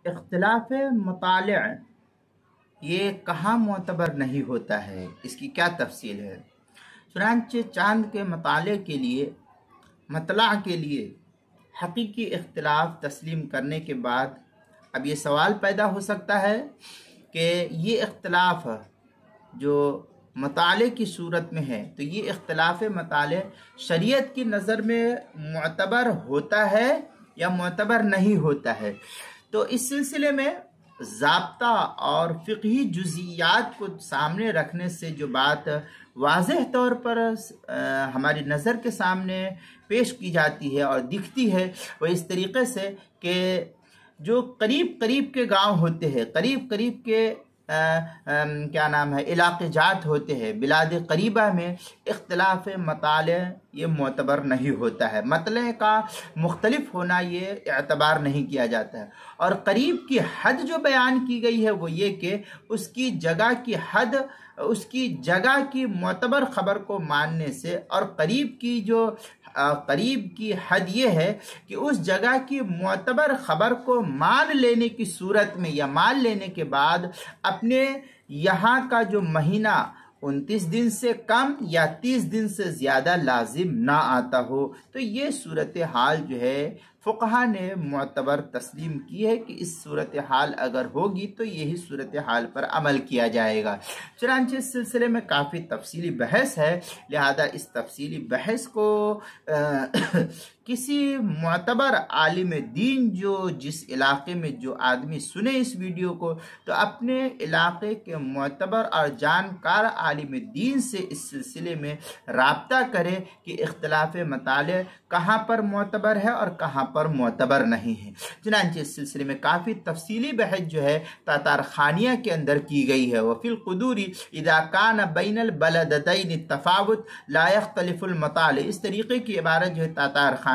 اختلاف مطالع یہ کہاں معتبر نہیں ہوتا ہے، اس کی کیا تفصیل ہے؟ چنانچہ چاند کے مطالعے کے لیے مطلع کے لیے حقیقی اختلاف تسلیم کرنے کے بعد اب یہ سوال پیدا ہو سکتا ہے کہ یہ اختلاف جو مطالعے کی صورت میں ہے تو یہ اختلاف مطالعے شریعت کی نظر میں معتبر ہوتا ہے یا معتبر نہیں ہوتا ہے۔ تو اس سلسلے میں ضابطہ اور فقہی جزئیات کو سامنے رکھنے سے جو بات واضح طور پر ہماری نظر کے سامنے پیش کی جاتی ہے اور دکھتی ہے وہ اس طریقے سے کہ جو قریب قریب کے گاؤں ہوتے ہیں، قریب قریب کے علاقے جات ہوتے ہیں، بلاد قریبہ میں اختلاف مطالع یہ معتبر نہیں ہوتا ہے، مطلع کا مختلف ہونا یہ اعتبار نہیں کیا جاتا ہے۔ اور قریب کی حد جو بیان کی گئی ہے وہ یہ کہ اس کی جگہ کی حد، اس کی جگہ کی معتبر خبر کو ماننے سے، اور قریب کی حد یہ ہے کہ اس جگہ کی معتبر خبر کو مان لینے کی صورت میں یا مان لینے کے بعد اپنے یہاں کا جو مہینہ 29 دن سے کم یا 30 دن سے زیادہ لازم نہ آتا ہو، تو یہ صورتحال جو ہے فقہا نے معتبر تسلیم کی ہے کہ اس صورتحال اگر ہوگی تو یہی صورتحال پر عمل کیا جائے گا۔ چنانچہ اس سلسلے میں کافی تفصیلی بحث ہے، لہذا اس تفصیلی بحث کو کسی معتبر عالم دین جو جس علاقے میں جو آدمی سنے اس ویڈیو کو تو اپنے علاقے کے معتبر اور جانکار عالم دین سے اس سلسلے میں رابطہ کرے کہ اختلاف مطالع کہاں پر معتبر ہے اور کہاں پر معتبر نہیں ہے۔ چنانچہ اس سلسلے میں کافی تفصیلی بحث جو ہے تاتار خانیہ کے اندر کی گئی ہے۔ وفی القدور اذا کان بین البلدتین التفاوت لا يختلف المطالع، اس طریقے کی عبارت جو ہے تاتار خانیہ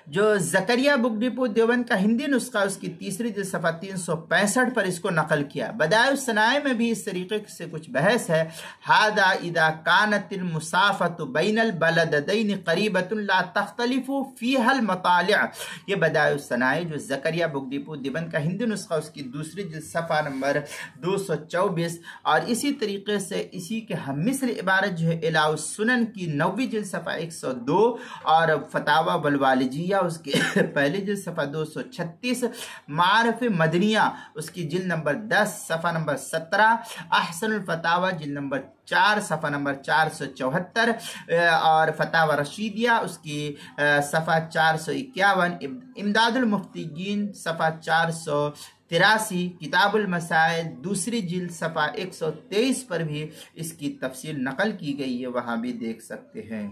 جو زکریا بک ڈپو دیوبند کا ہندی نسخہ اس کی تیسری جلد صفحہ 365 پر اس کو نقل کیا۔ بدائع الصنائع میں بھی اس طریقے سے کچھ بحث ہے۔ ھذا اذا كانت المسافة بین البلدتین قریبۃ لا تختلف فیہا المطالع، یہ بدائع الصنائع جو زکریا بک ڈپو دیوبند کا ہندی نسخہ اس کی دوسری جلد صفحہ نمبر 224 اور اسی طریقے سے اسی کے ہم مثل عبارت جو ہے اعلاء السنن کی 9ویں جلد صفحہ 102 اور فتاوی والوالجیہ اس کے پہلے جلد صفحہ 236، معارف مدنیہ اس کی جلد نمبر 10 صفحہ نمبر 17، احسن الفتاوی جلد نمبر 4 صفحہ نمبر 474 اور فتاوی رشیدیہ اس کی صفحہ 451، امداد المفتیین صفحہ 483، کتاب المسائل دوسری جلد صفحہ 123 پر بھی اس کی تفصیل نقل کی گئی ہے، وہاں بھی دیکھ سکتے ہیں۔